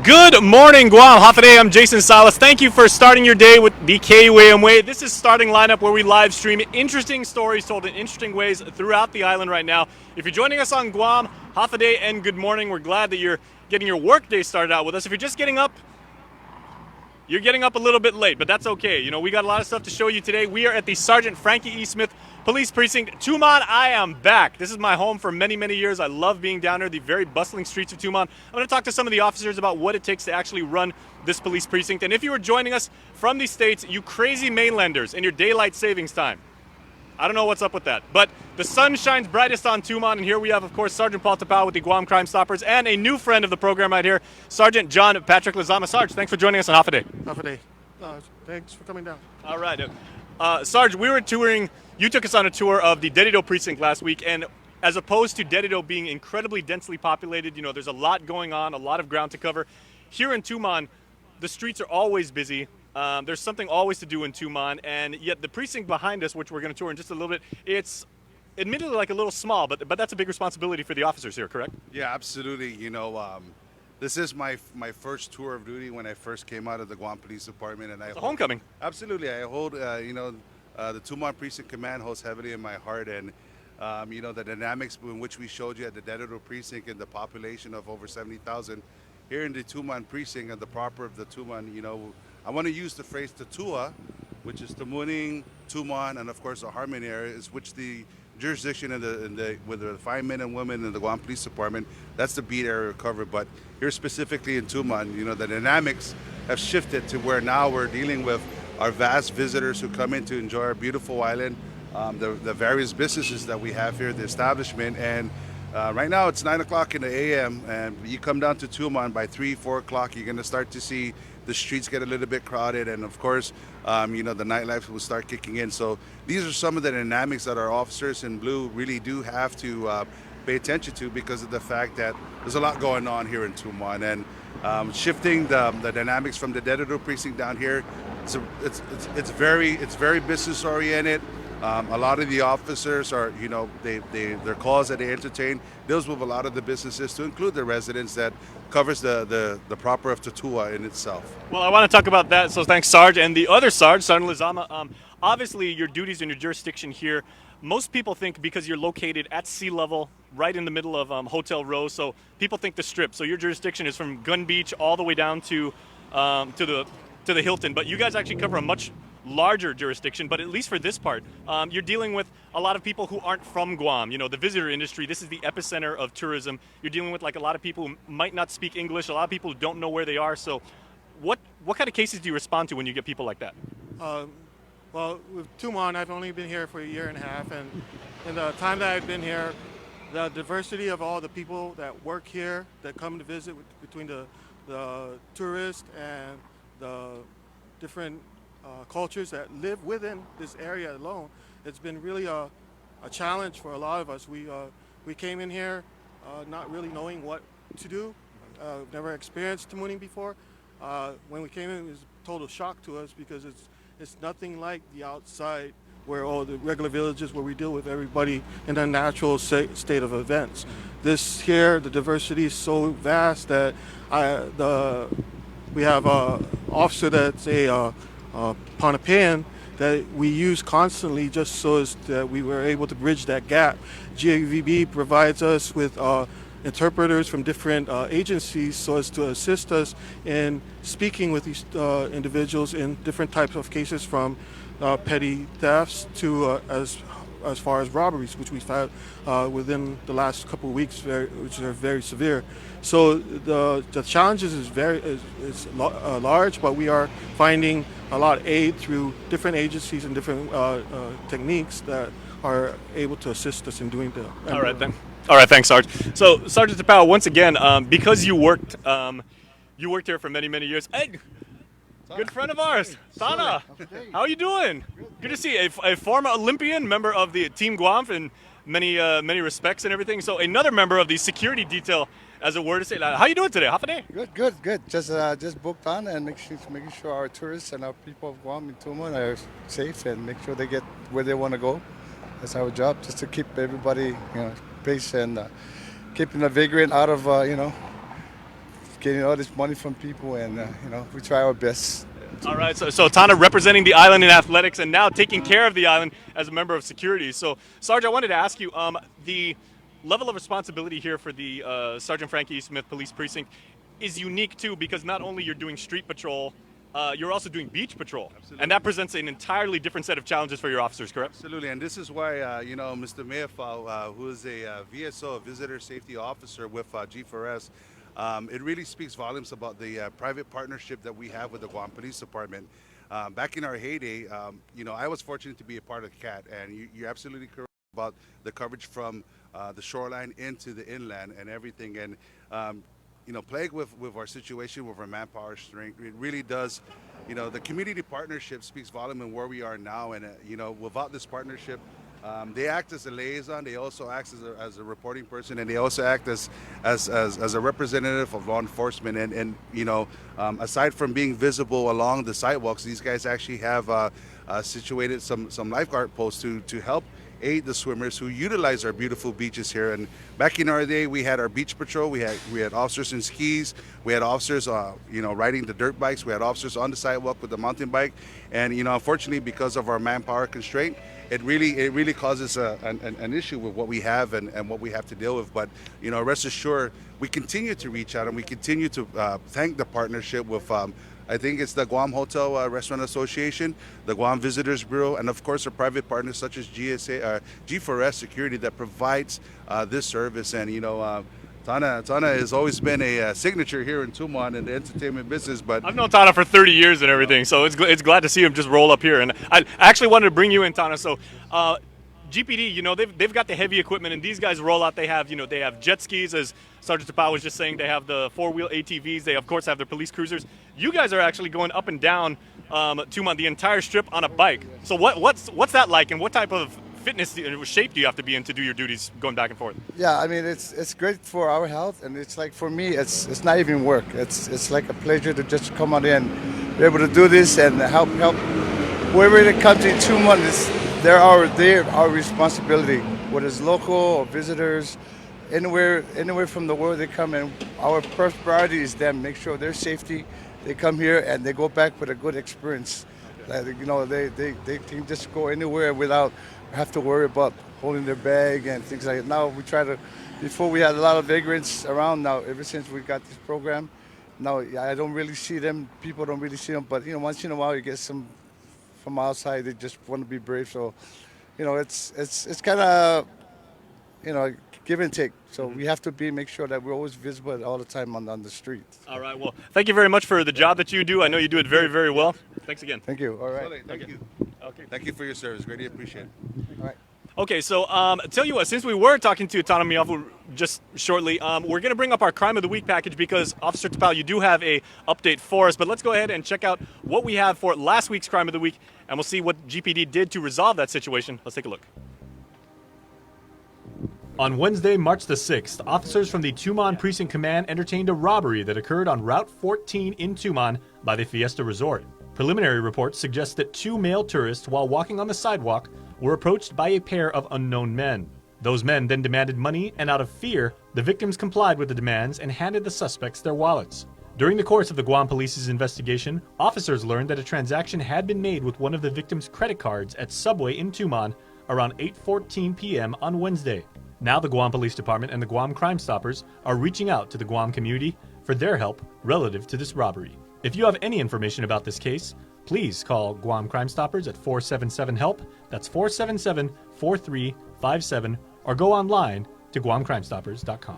Good morning, Guam. Hafade, I'm Jason Salas. Thank you for starting your day with the KUAM Way. This is Starting Lineup, where we live stream interesting stories told in interesting ways throughout the island right now. If you're joining us on Guam, Hafade and good morning. We're glad that you're getting your work day started out with us. If you're just getting up, you're getting up a little bit late, but that's okay. You know, we got a lot of stuff to show you today. We are at the Sergeant Frankie E. Smith Police Precinct. Tumon, I am back. This is my home for many, many years. I love being down here, the very bustling streets of Tumon. I'm going to talk to some of the officers about what it takes to actually run this police precinct. And if you are joining us from these states, you crazy mainlanders in your daylight savings time, I don't know what's up with that, but the sun shines brightest on Tumon, and here we have, of course, Sergeant Paul Tapao with the Guam Crime Stoppers, and a new friend of the program right here, Sergeant John Patrick Lazama. Sarge, thanks for joining us on Hafade. Hafade. Thanks for coming down. All right. Sarge, we were touring, you took us on a tour of the Dedido precinct last week, and as opposed to Dedido being incredibly densely populated, you know, there's a lot going on, a lot of ground to cover. Here in Tumon, the streets are always busy. There's something always to do in Tumon, and yet the precinct behind us, which we're going to tour in just a little bit, it's admittedly like a little small, but that's a big responsibility for the officers here, correct? Yeah, absolutely. You know, this is my first tour of duty when I first came out of the Guam Police Department, and It's a homecoming. Absolutely, I hold the Tumon Precinct Command holds heavily in my heart, and you know, the dynamics in which we showed you at the Dedido Precinct and the population of over 70,000 here in the Tumon Precinct and the proper of the Tumon, you know. I want to use the phrase Tatua, which is Tamuning, Tumon, and of course the Harmony area, is which the jurisdiction with the fine men and women in the Guam Police Department, that's the beat area covered. But here specifically in Tumon, you know, the dynamics have shifted to where now we're dealing with our vast visitors who come in to enjoy our beautiful island, the various businesses that we have here, the establishment, and right now it's 9 o'clock in the a.m. and you come down to Tumon by 3, 4 o'clock, you're going to start to see the streets get a little bit crowded, and of course, you know, the nightlife will start kicking in. So these are some of the dynamics that our officers in blue really do have to pay attention to, because of the fact that there's a lot going on here in Tumon, and shifting the dynamics from the Dedido precinct down here, it's very business oriented. A lot of the officers are, you know, their calls that they entertain deals with a lot of the businesses, to include the residents, that covers the proper of Tatua in itself. Well, I want to talk about that, so thanks, Sarge. And the other Sarge, Sergeant Lazama, obviously your duties and your jurisdiction here, most people think because you're located at sea level, right in the middle of Hotel Row, so people think the Strip. So your jurisdiction is from Gun Beach all the way down to the Hilton, but you guys actually cover a much larger jurisdiction. But at least for this part, you're dealing with a lot of people who aren't from Guam. You know, the visitor industry, this is the epicenter of tourism. You're dealing with like a lot of people who might not speak English, a lot of people who don't know where they are. So what kind of cases do you respond to when you get people like that? Well, with Tumon, I've only been here for a year and a half, and in the time that I've been here, the diversity of all the people that work here, that come to visit, between the tourists and the different cultures that live within this area alone, it's been really a challenge for a lot of us. We came in here not really knowing what to do. Never experienced Tamuning before. When we came in, it was a total shock to us, because it's nothing like the outside, where all the regular villages where we deal with everybody in a natural state of events. This here, the diversity is so vast that we have an officer that's a Ponapean that we use constantly, just so as that we were able to bridge that gap. GAVB provides us with interpreters from different agencies, so as to assist us in speaking with these individuals in different types of cases, from petty thefts to as far as robberies, which we've had within the last couple of weeks, which are very severe. So the challenges is large, but we are finding a lot of aid through different agencies and different techniques that are able to assist us in doing that. All right, then. All right, thanks, Sarge. So, Sergeant Tapao, once again, because you worked here for many, many years. Hey, good friend of ours, Sana. How are you doing? Good to see a former Olympian, member of the Team Guam in many respects and everything. So, another member of the security detail, as a word to say. How you doing today? Half a day. Good. Just booked on and making sure our tourists and our people of Guam and Tumon are safe, and make sure they get where they want to go. That's our job, just to keep everybody, pace, and keeping the vagrant out of, getting all this money from people, and you know, we try our best. All right, so Tana representing the island in athletics and now taking care of the island as a member of security. So, Sarge, I wanted to ask you, the level of responsibility here for the Sergeant Frankie E. Smith Police Precinct is unique too, because not only you're doing street patrol, you're also doing beach patrol. Absolutely. And that presents an entirely different set of challenges for your officers, correct? Absolutely, and this is why you know, Mr. Mayafal, who is a VSO, a Visitor Safety Officer with G4S, it really speaks volumes about the private partnership that we have with the Guam Police Department. Back in our heyday, you know, I was fortunate to be a part of CAT, and you're absolutely correct about the coverage from the shoreline into the inland and everything. And you know, plagued with our situation, with our manpower strength, it really does, you know, the community partnership speaks volume in where we are now. And, you know, without this partnership, they act as a liaison, they also act as a reporting person, and they also act as a representative of law enforcement. And you know, aside from being visible along the sidewalks, these guys actually have situated some lifeguard posts to help aid the swimmers who utilize our beautiful beaches here. And back in our day, we had our beach patrol. We had officers in skis. We had officers, you know, riding the dirt bikes. We had officers on the sidewalk with the mountain bike. And you know, unfortunately, because of our manpower constraint, it really causes an issue with what we have and what we have to deal with. But you know, rest assured, we continue to reach out and we continue to thank the partnership with. I think it's the Guam Hotel Restaurant Association, the Guam Visitors Bureau, and of course our private partners such as G4S Security that provides this service. And you know, Tana has always been a signature here in Tumon in the entertainment business. But I've known Tana for 30 years and everything, so it's glad to see him just roll up here. And I actually wanted to bring you in, Tana. So GPD, you know, they've got the heavy equipment, and these guys roll out. They have, you know, they have jet skis, as Sergeant Tapau was just saying. They have the four-wheel ATVs. They of course have their police cruisers. You guys are actually going up and down Tumon, the entire strip, on a bike. So what's that like, and what type of fitness shape do you have to be in to do your duties going back and forth? Yeah, I mean, it's great for our health, and it's like, for me, it's not even work. It's like a pleasure to just come on in, be able to do this and help wherever they come to Tumon. They're our responsibility, whether it's local or visitors, anywhere from the world they come in. Our first priority is them, make sure their safety. They come here and they go back with a good experience. You know, they can just go anywhere without have to worry about holding their bag and things like that. Now we try to, before we had a lot of vagrants around. Now ever since we got this program, now I don't really see them. People don't really see them, but you know, once in a while you get some from outside. They just want to be brave. So, you know, it's kind of, you know, give and take. So we have to make sure that we're always visible all the time on the street. All right. Well, thank you very much for the job that you do. I know you do it very, very well. Thanks again. Thank you. All right. thank you. Okay. Thank you for your service. Greatly appreciate it. All right. Okay, so tell you what, since we were talking to Tana Miafu just shortly, we're going to bring up our Crime of the Week package because, Officer Tapau, you do have a update for us. But let's go ahead and check out what we have for last week's Crime of the Week, and we'll see what GPD did to resolve that situation. Let's take a look. On Wednesday, March the 6th, officers from the Tumon Precinct Command entertained a robbery that occurred on Route 14 in Tumon by the Fiesta Resort. Preliminary reports suggest that two male tourists, while walking on the sidewalk, were approached by a pair of unknown men. Those men then demanded money, and out of fear, the victims complied with the demands and handed the suspects their wallets. During the course of the Guam Police's investigation, officers learned that a transaction had been made with one of the victims' credit cards at Subway in Tumon around 8:14 p.m. on Wednesday. Now the Guam Police Department and the Guam Crime Stoppers are reaching out to the Guam community for their help relative to this robbery. If you have any information about this case, please call Guam Crime Stoppers at 477-HELP, that's 477-4357, or go online to guamcrimestoppers.com.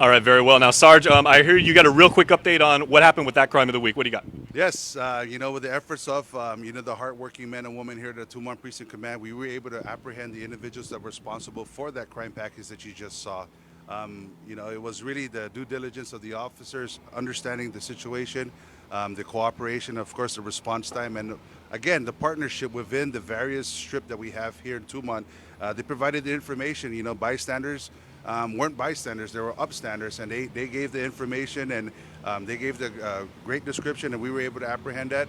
All right, very well. Now, Sarge, I hear you got a real quick update on what happened with that Crime of the Week. What do you got? Yes, you know, with the efforts of, you know, the hardworking men and women here at the Tumon Precinct Command, we were able to apprehend the individuals that were responsible for that crime package that you just saw. You know, it was really the due diligence of the officers, understanding the situation, the cooperation, of course, the response time, and again, the partnership within the various strip that we have here in Tumon. They provided the information. You know, bystanders weren't bystanders, they were upstanders, and they gave the information, and they gave the great description, and we were able to apprehend that.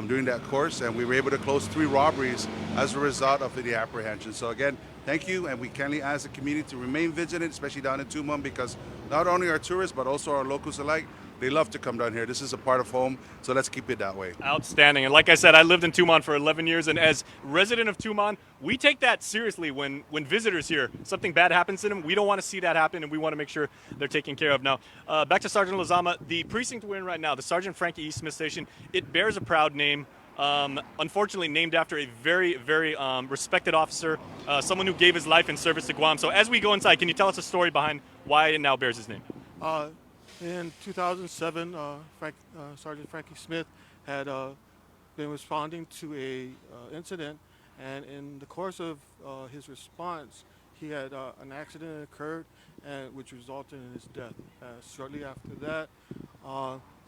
during that course, and we were able to close 3 robberies as a result of the apprehension. So again, thank you, and we kindly ask the community to remain vigilant, especially down in Tumon, because not only our tourists, but also our locals alike, they love to come down here. This is a part of home, so let's keep it that way. Outstanding. And like I said, I lived in Tumon for 11 years, and as resident of Tumon, we take that seriously when visitors here, something bad happens to them. We don't want to see that happen, and we want to make sure they're taken care of. Now, back to Sergeant Lozama, the precinct we're in right now, the Sergeant Frankie E. Smith Station, it bears a proud name. Unfortunately named after a very, very respected officer, someone who gave his life in service to Guam. So as we go inside, can you tell us a story behind why it now bears his name? In 2007, Sergeant Frankie Smith had been responding to a incident, and in the course of his response, he had an accident occurred, which resulted in his death. Shortly after that,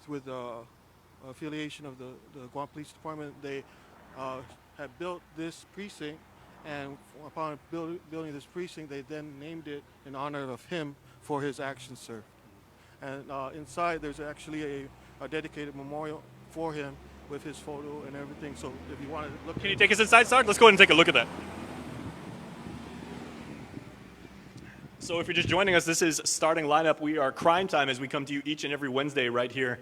with affiliation of the Guam Police Department, they had built this precinct, and upon building this precinct, they then named it in honor of him for his actions, sir. And inside, there's actually a dedicated memorial for him with his photo and everything. So if you want to look, can you take us inside, Sarge? Let's go ahead and take a look at that. So if you're just joining us, this is Starting Lineup. We are Crime Time as we come to you each and every Wednesday right here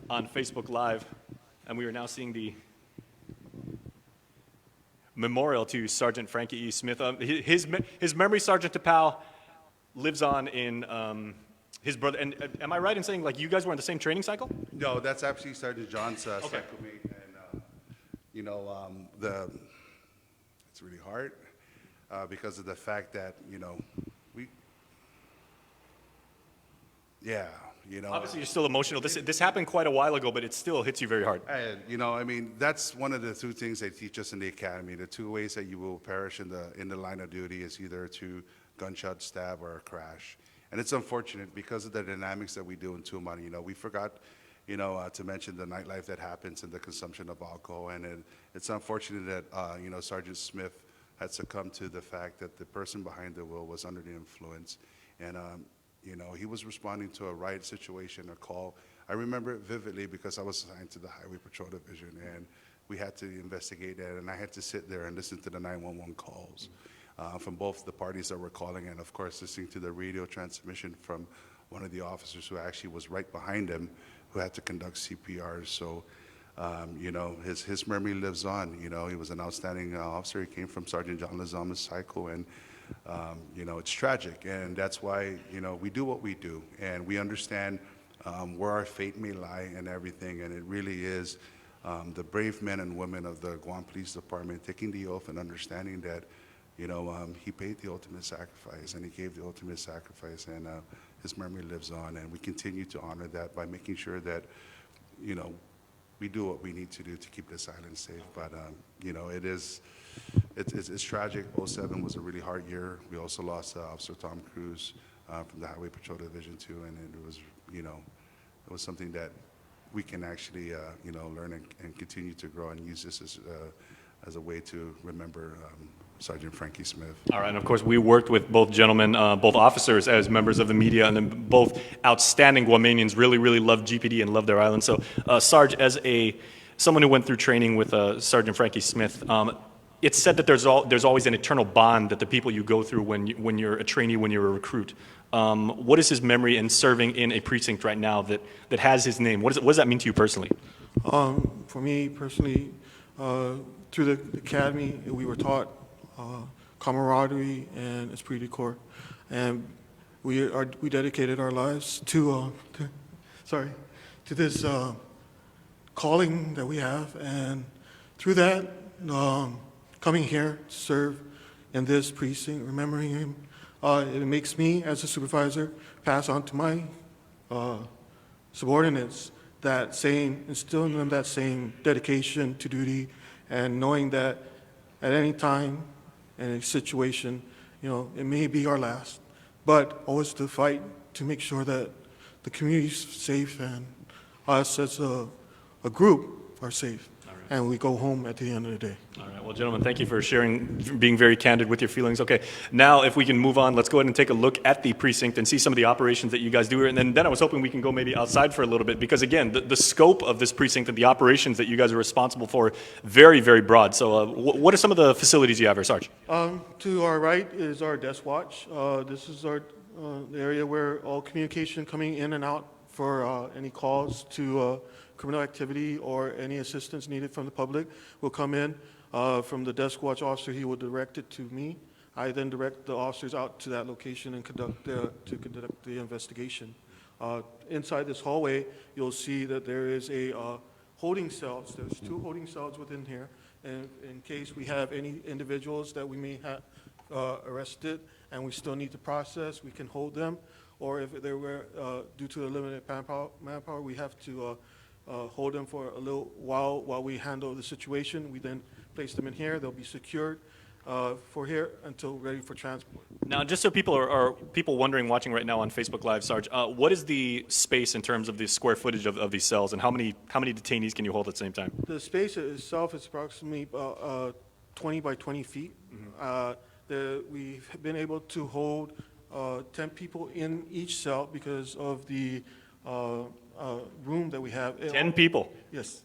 on Facebook Live. And we are now seeing the memorial to Sergeant Frankie E. Smith. His memory, Sergeant Tapao, lives on in his brother. And am I right in saying, like, you guys were on the same training cycle? No, that's actually Sergeant John's cycle mate. And, it's really hard because of the fact that, Obviously, you're still emotional. This happened quite a while ago, but it still hits you very hard. That's one of the 2 things they teach us in the academy. The 2 ways that you will perish in the line of duty is either to gunshot, stab, or a crash. And it's unfortunate because of the dynamics that we do in Tumon. We forgot, to mention the nightlife that happens and the consumption of alcohol. And it's unfortunate that, Sergeant Smith had succumbed to the fact that the person behind the wheel was under the influence. And, he was responding to a riot situation, a call. I remember it vividly because I was assigned to the Highway Patrol Division, and we had to investigate that, and I had to sit there and listen to the 911 calls from both the parties that were calling, and of course listening to the radio transmission from one of the officers who actually was right behind him, who had to conduct CPR. So, his memory lives on. He was an outstanding officer. He came from Sergeant John Lozama's cycle, and it's tragic, and that's why, we do what we do, and we understand where our fate may lie and everything, and it really is the brave men and women of the Guam Police Department taking the oath and understanding that, he paid the ultimate sacrifice, and he gave the ultimate sacrifice, and his memory lives on, and we continue to honor that by making sure that, we do what we need to do to keep this island safe. But, it's tragic. 07 was a really hard year. We also lost Officer Tom Cruz from the Highway Patrol Division too, and it was, it was something that we can actually, learn and continue to grow and use this as a way to remember Sergeant Frankie Smith. All right, and of course we worked with both gentlemen, both officers as members of the media, and then both outstanding Guamanians, really love GPD and love their island. So Sarge, as someone who went through training with Sergeant Frankie Smith, it's said that there's always an eternal bond that the people you go through when you're a trainee, when you're a recruit. What is his memory in serving in a precinct right now that has his name? What does that mean to you personally? For me personally, through the academy, we were taught camaraderie and esprit de corps, and we dedicated our lives to this calling that we have, and through that, coming here to serve in this precinct, remembering him, it makes me, as a supervisor, pass on to my subordinates instilling in them that same dedication to duty, and knowing that at any time, in a situation, it may be our last, but always to fight to make sure that the community's safe and us as a group are safe. All right. and we go home at the end of the day. All right. Well, gentlemen, thank you for sharing, being very candid with your feelings. Okay. Now, if we can move on, let's go ahead and take a look at the precinct and see some of the operations that you guys do here. And then I was hoping we can go maybe outside for a little bit because, again, the scope of this precinct and the operations that you guys are responsible for, very, very broad. So what are some of the facilities you have here, Sarge? To our right is our desk watch. This is our the area where all communication coming in and out for any calls to criminal activity or any assistance needed from the public will come in. From the desk watch officer, he will direct it to me. I then direct the officers out to that location and conduct the investigation. Inside this hallway, you'll see that there is a holding cells. There's 2 holding cells within here. And in case we have any individuals that we may have arrested and we still need to process, we can hold them. Or if they were, due to the limited manpower, we have to hold them for a little while we handle the situation. We then place them in here. They'll be secured for here until ready for transport. Now, just so people are people wondering, watching right now on Facebook Live, Sarge, what is the space in terms of the square footage of these cells, and how many detainees can you hold at the same time? The space itself is approximately 20 by 20 feet. We've been able to hold 10 people in each cell because of the room that we have. 10 people? Yes.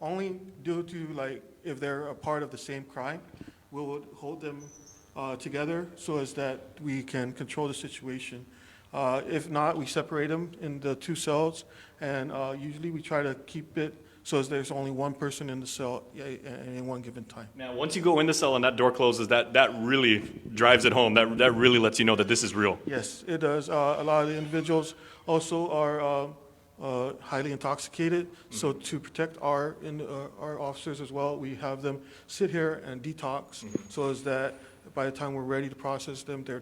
Only due to, like, if they're a part of the same crime, we will hold them together so as that we can control the situation. If not, we separate them in the 2 cells, and usually we try to keep it so as there's only one person in the cell at any one given time. Now, once you go in the cell and that door closes, that really drives it home. That really lets you know that this is real. Yes, it does. A lot of the individuals also are highly intoxicated. So to protect our officers as well, we have them sit here and detox so as that by the time we're ready to process them, they're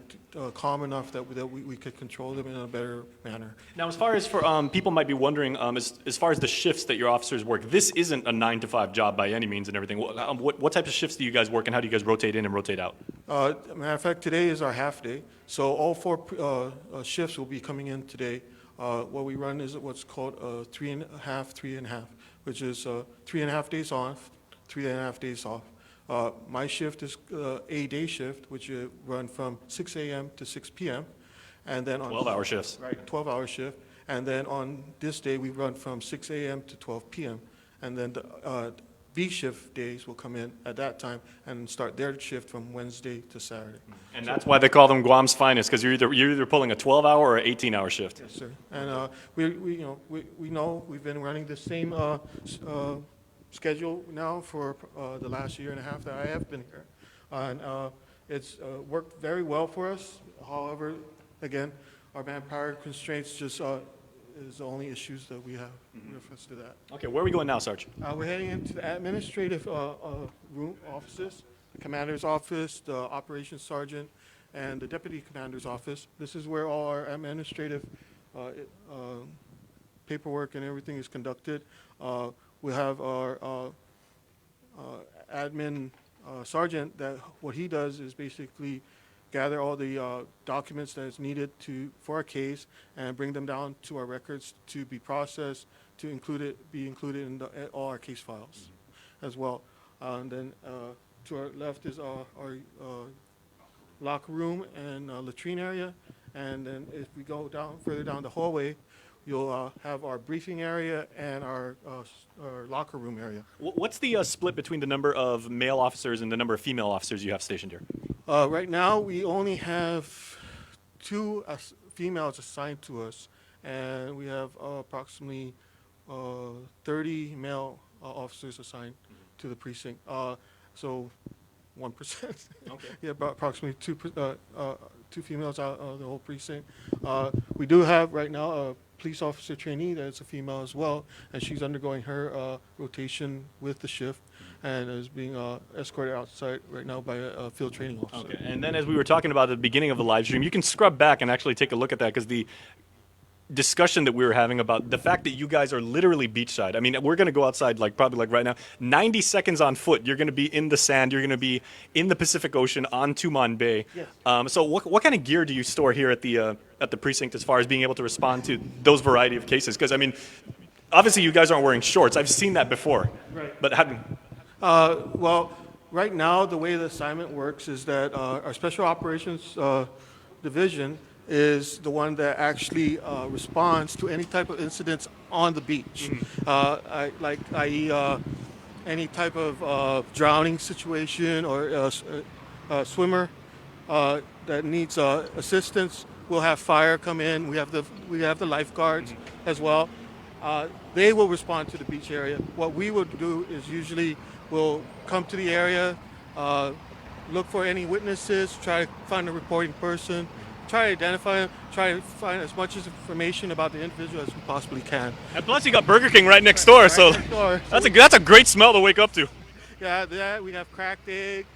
calm enough that we could control them in a better manner. Now, as far as for people might be wondering, as far as the shifts that your officers work, this isn't a 9-to-5 job by any means and everything. What type of shifts do you guys work, and how do you guys rotate in and rotate out? Matter of fact, today is our half day. So all 4 shifts will be coming in today. What we run is what's called 3.5, 3.5, which is 3.5 days on, 3.5 days off. My shift is a day shift, which run from 6 a.m. to 6 p.m. And then on 12-hour shifts. Right, 12-hour shift. And then on this day, we run from 6 a.m. to 12 p.m. And then the B shift days will come in at that time and start their shift from Wednesday to Saturday. And that's why they call them Guam's finest, because you're either pulling a 12-hour or an 18-hour shift. Yes, sir. And we know we've been running the same schedule now for the last year and a half that I have been here, and it's worked very well for us. However, again, our manpower constraints just is the only issues that we have with reference to that. Okay, where are we going now, Sarge? We're heading into the administrative room offices, the commander's office, the operations sergeant, and the deputy commander's office. This is where all our administrative paperwork and everything is conducted. We have our admin sergeant that what he does is basically gather all the documents that is needed for a case and bring them down to our records to be processed, to be included in all our case files as well. And then to our left is our locker room and latrine area. And then if we go further down the hallway, you'll have our briefing area and our locker room area. What's the split between the number of male officers and the number of female officers you have stationed here? Right now, we only have 2 females assigned to us, and we have approximately 30 male officers assigned to the precinct. So 1%. Okay. Yeah, about approximately 2 females out of the whole precinct. We do have right now a police officer trainee that's a female as well, and she's undergoing her rotation with the shift and is being escorted outside right now by a field training officer. Okay, and then as we were talking about at the beginning of the live stream, you can scrub back and actually take a look at that, because the discussion that we were having about the fact that you guys are literally beachside. I mean, we're going to go outside probably right now. 90 seconds on foot, you're going to be in the sand. You're going to be in the Pacific Ocean on Tumon Bay. Yes. So what kind of gear do you store here at the precinct as far as being able to respond to those variety of cases? Because, I mean, obviously you guys aren't wearing shorts. I've seen that before. Right. But how, Well, right now, the way the assignment works is that our Special Operations Division is the one that actually responds to any type of incidents on the beach, i.e., any type of drowning situation or a swimmer that needs assistance. We'll have fire come in. We have the lifeguards as well. They will respond to the beach area. What we will do is usually we'll come to the area, look for any witnesses, try to find a reporting person, try to identify them, try to find as much information about the individual as we possibly can. and plus you got Burger King right next door, so next door. that's a great smell to wake up to. Yeah, we have cracked egg.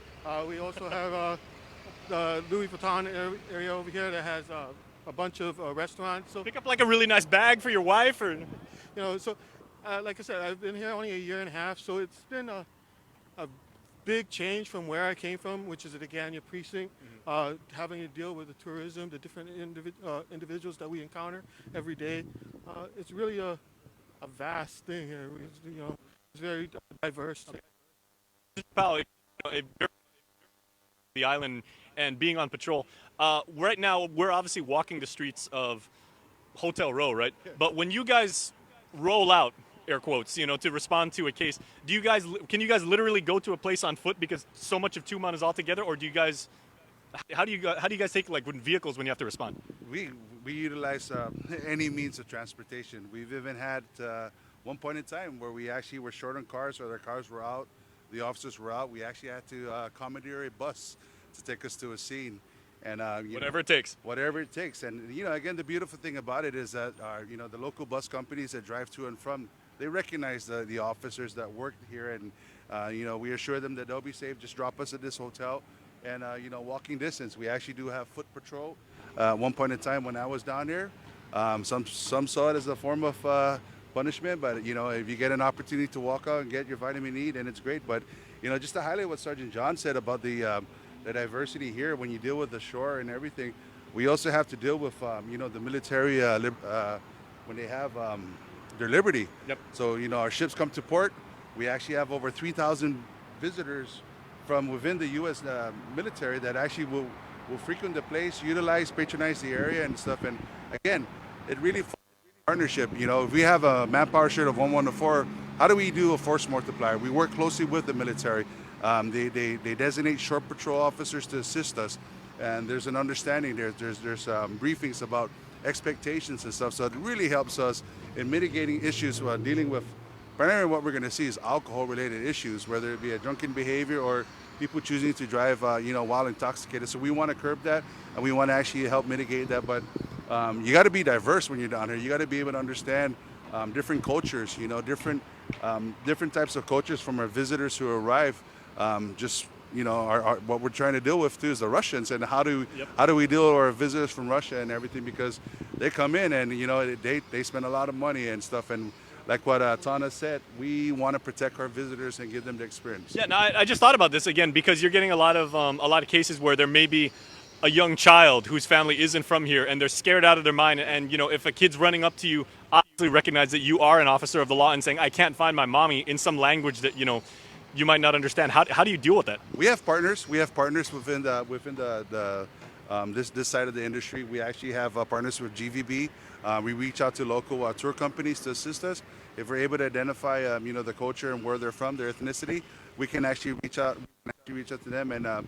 We also have the Louis Vuitton area over here that has a bunch of restaurants. So Pick up like a really nice bag for your wife, or like I said, I've been here only a year and a half, so it's been a big change from where I came from, which is the Ganya precinct, having to deal with the tourism, the different individuals that we encounter every day. It's really a vast thing here. It's very diverse. pal, the island and being on patrol. Right now, we're obviously walking the streets of Hotel Row, right? But when you guys roll out, air quotes, to respond to a case, can you guys literally go to a place on foot because so much of Tumon is all together, or how do you guys take like with vehicles when you have to respond? We utilize any means of transportation. We've even had one point in time where we actually were short on cars, or their cars were out, the officers were out. We actually had to commandeer a bus to take us to a scene. And Whatever it takes. Whatever it takes. And again, the beautiful thing about it is that the local bus companies that drive to and from, they recognize the officers that work here, and we assure them that they'll be safe. Just drop us at this hotel, and walking distance. We actually do have foot patrol. One point in time when I was down there, some saw it as a form of punishment, but if you get an opportunity to walk out and get your vitamin E, then it's great. But just to highlight what Sergeant John said about the diversity here, when you deal with the shore and everything, we also have to deal with the military when they have their liberty. Yep. So our ships come to port. We actually have over 3,000 visitors from within the U.S. Military that actually will frequent the place, patronize the area and stuff. And again, it really partnership. If we have a manpower shirt of 114, how do we do a force multiplier? We work closely with the military. They designate short patrol officers to assist us, and there's an understanding there. There's briefings about expectations and stuff. So it really helps us in mitigating issues dealing with. Primarily, what we're going to see is alcohol-related issues, whether it be a drunken behavior or people choosing to drive, while intoxicated. So we want to curb that, and we want to actually help mitigate that. But you got to be diverse when you're down here. You got to be able to understand different cultures, different types of cultures from our visitors who arrive. What we're trying to deal with too is the Russians, and how do we deal with our visitors from Russia and everything, because they come in and they spend a lot of money and stuff, and like what Tana said, we want to protect our visitors and give them the experience. Yeah, no, I just thought about this again because you're getting a lot of cases where there may be a young child whose family isn't from here and they're scared out of their mind, and if a kid's running up to you, obviously recognize that you are an officer of the law and saying, I can't find my mommy, in some language that you might not understand. How do you deal with that? We have partners. We have partners within this side of the industry. We actually have partners with GVB. We reach out to local tour companies to assist us. If we're able to identify, the culture and where they're from, their ethnicity, we can actually reach out to them. And a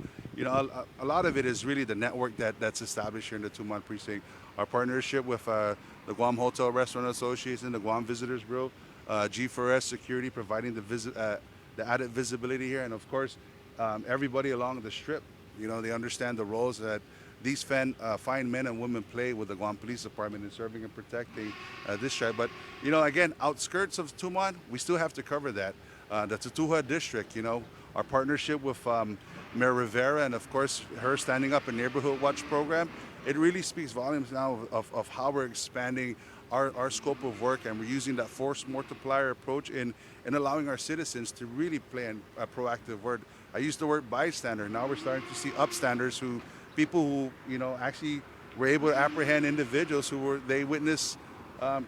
lot of it is really the network that's established here in the Tumon precinct. Our partnership with the Guam Hotel Restaurant Association, the Guam Visitors Bureau, G4S Security providing the added visibility here, and of course, everybody along the strip. They understand the roles that these fine men and women play with the Guam Police Department in serving and protecting this tribe. But again, outskirts of Tumon, we still have to cover that. The Tutuha district, our partnership with Mayor Rivera, and of course her standing up a neighborhood watch program, it really speaks volumes now of how we're expanding our scope of work, and we're using that force multiplier approach in allowing our citizens to really play a proactive word. I used the word bystander. Now we're starting to see upstanders, people who actually were able to apprehend individuals who they witnessed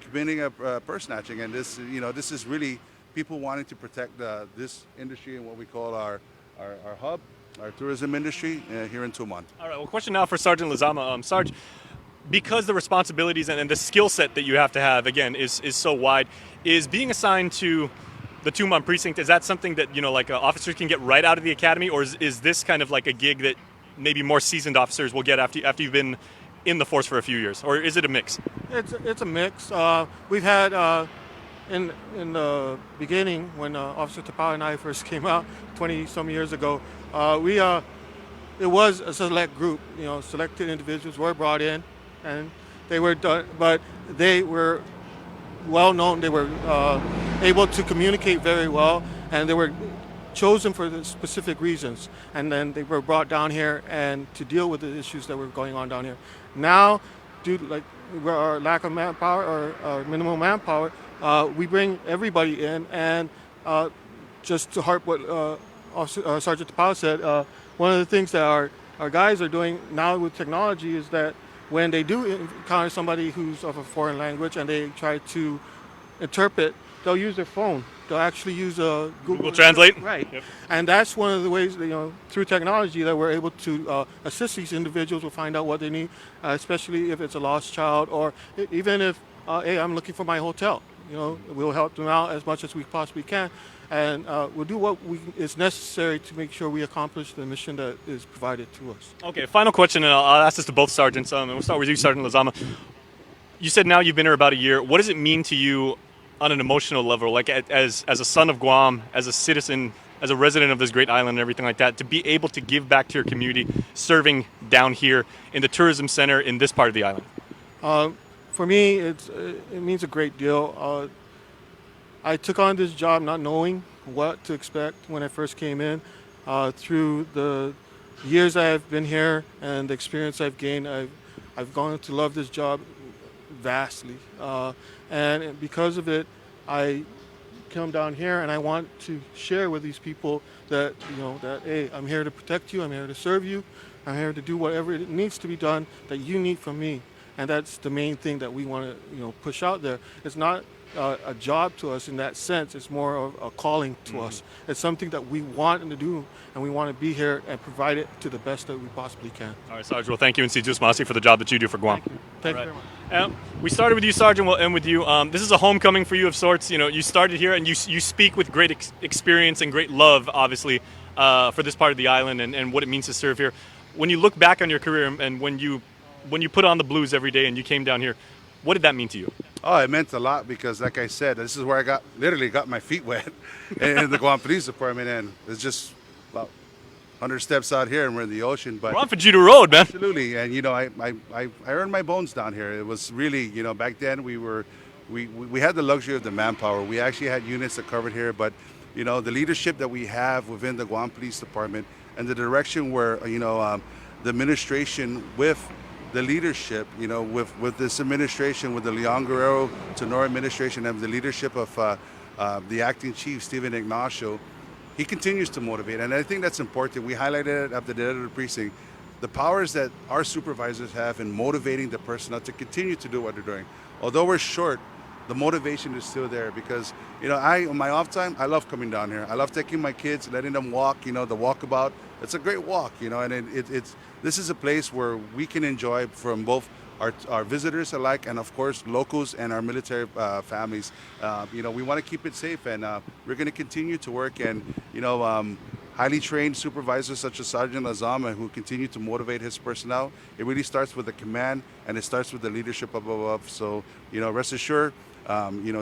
committing a purse snatching. And this, this is really people wanting to protect this industry and what we call our hub, our tourism industry here in Tumon. All right. Well, question now for Sergeant Lizama. Sarge, because the responsibilities and the skill set that you have to have again is so wide, is being assigned to the Tumon precinct, is that something that like officers can get right out of the academy, or is this kind of like a gig that maybe more seasoned officers will get after you've been in the force for a few years, or is it a mix? It's a mix. We've had in the beginning when Officer Tapao and I first came out 20 some years ago, it was a select group. Selected individuals were brought in, and they were done, but they were well known. They were able to communicate very well, and they were chosen for the specific reasons. And then they were brought down here and to deal with the issues that were going on down here. Now, due to our lack of manpower or our minimal manpower, we bring everybody in. And just to harp what Sergeant Tapao said, one of the things that our guys are doing now with technology is that when they do encounter somebody who's of a foreign language and they try to interpret, they'll use their phone. They'll actually use Google Translate. Right. Yep. And that's one of the ways, through technology that we're able to assist these individuals to find out what they need, especially if it's a lost child or even if, hey, I'm looking for my hotel. We'll help them out as much as we possibly can. And we'll do what is necessary to make sure we accomplish the mission that is provided to us. Okay, final question, and I'll ask this to both sergeants. And we'll start with you, Sergeant Lizama. You said now you've been here about a year. What does it mean to you on an emotional level, like as a son of Guam, as a citizen, as a resident of this great island and everything like that, to be able to give back to your community, serving down here in the tourism center in this part of the island? For me, it means a great deal. I took on this job not knowing what to expect when I first came in. Through the years I've been here and the experience I've gained, I've gone to love this job vastly. And because of it, I come down here and I want to share with these people that, hey, I'm here to protect you, I'm here to serve you, I'm here to do whatever it needs to be done that you need from me. And that's the main thing that we want to, push out there. It's not a job to us in that sense. It's more of a calling to us. It's something that we want to do, and we want to be here and provide it to the best that we possibly can. All right, Sarge. Well, thank you, and Sijus Masi, for the job that you do for Guam. Thank you very much. We started with you, Sergeant. We'll end with you. This is a homecoming for you of sorts. You started here, and you speak with great experience and great love, obviously, for this part of the island and what it means to serve here. When you look back on your career and when you put on the blues every day and you came down here, what did that mean to you? Oh, it meant a lot because, like I said, this is where I literally got my feet wet in the Guam Police Department, and it's just about 100 steps out here and we're in the ocean. But we're on Fujita Road, man. Absolutely, and I earned my bones down here. It was really, back then we had the luxury of the manpower. We actually had units that covered here, but the leadership that we have within the Guam Police Department and the direction where the administration with the leadership, with this administration, with the Leon Guerrero Tenor administration and the leadership of the acting chief, Stephen Ignacio, he continues to motivate. And I think that's important. We highlighted it at the Dead of the Precinct, the powers that our supervisors have in motivating the personnel to continue to do what they're doing. Although we're short, the motivation is still there because, on my off time, I love coming down here. I love taking my kids, letting them walk, the walkabout. It's a great walk, and this is a place where we can enjoy from both our visitors alike and, of course, locals and our military families. We want to keep it safe, and we're going to continue to work. And, highly trained supervisors such as Sergeant Lizama, who continue to motivate his personnel. It really starts with the command, and it starts with the leadership up above. So, rest assured,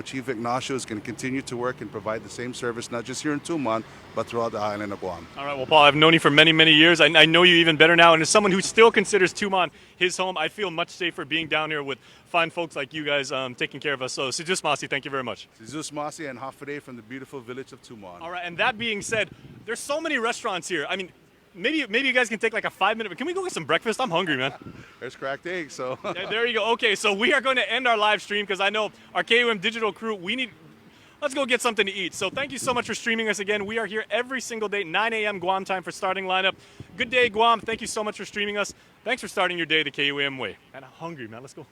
Chief Ignacio is going to continue to work and provide the same service, not just here in Tumon, but throughout the island of Guam. All right, well, Paul, I've known you for many, many years. I know you even better now. And as someone who still considers Tumon his home, I feel much safer being down here with fine folks like you guys taking care of us. So, Sijus Masi, thank you very much. Sijus Masi and Hafade from the beautiful village of Tumon. All right, and that being said, there's so many restaurants here. I mean, maybe you guys can take like a 5-minute. Can we go get some breakfast? I'm hungry, man. There's cracked eggs, so. Yeah, there you go. Okay, so we are going to end our live stream because I know our KUAM Digital crew, let's go get something to eat. So thank you so much for streaming us again. We are here every single day, 9 a.m. Guam time for starting lineup. Good day, Guam. Thank you so much for streaming us. Thanks for starting your day the KUAM way. And I'm hungry, man. Let's go.